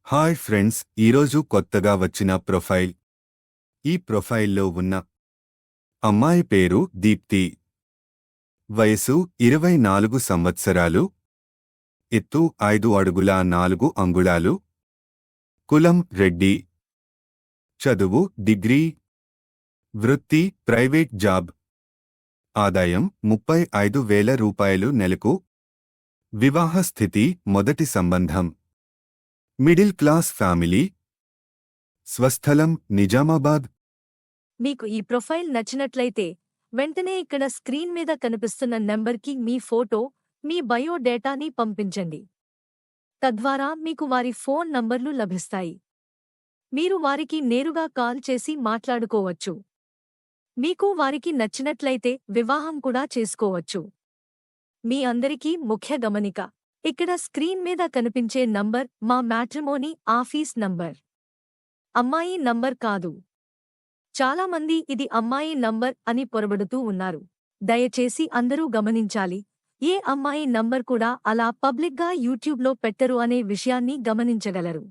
Hi friends, ఈరోజు కొత్తగా వచ్చిన ప్రొఫైల్. ఈ ప్రొఫైల్లో ఉన్న అమ్మాయి పేరు దీప్తి. వయసు 24 సంవత్సరాలు. ఎత్తు 5 అడుగుల 4 అంగుళాలు. కులం రెడ్డి. చదువు డిగ్రీ. వృత్తి ప్రైవేట్ జాబ్. ఆదాయం 35,000 రూపాయలు నెలకు. వివాహ స్థితి మొదటి సంబంధం. Middle class family. స్వస్థలం నిజామాబాద్. మీకు ఈ ప్రొఫైల్ నచ్చినట్లయితే వెంటనే ఇక్కడ స్క్రీన్ మీద కనిపిస్తున్న నంబర్కి మీ ఫోటో, మీ బయోడేటాని పంపించండి. తద్వారా మీకు వారి ఫోన్ నంబర్లు లభిస్తాయి. మీరు వారికి నేరుగా కాల్ చేసి మాట్లాడుకోవచ్చు. మీకు వారికి నచ్చినట్లయితే వివాహం కూడా చేసుకోవచ్చు. మీ అందరికీ ముఖ్య గమనిక: ఇక్కడ స్క్రీన్ మీద కనిపించే నంబర్ మా మ్యాట్రిమోనీ ఆఫీస్ నంబర్. అమ్మాయి నంబర్ కాదు. చాలామంది ఇది అమ్మాయి నంబర్ అని పొరబడుతూ ఉన్నారు. దయచేసి అందరూ గమనించాలి, ఏ అమ్మాయి నంబర్ కూడా అలా పబ్లిక్గా యూట్యూబ్లో పెట్టరు అనే విషయాన్ని గమనించగలరు.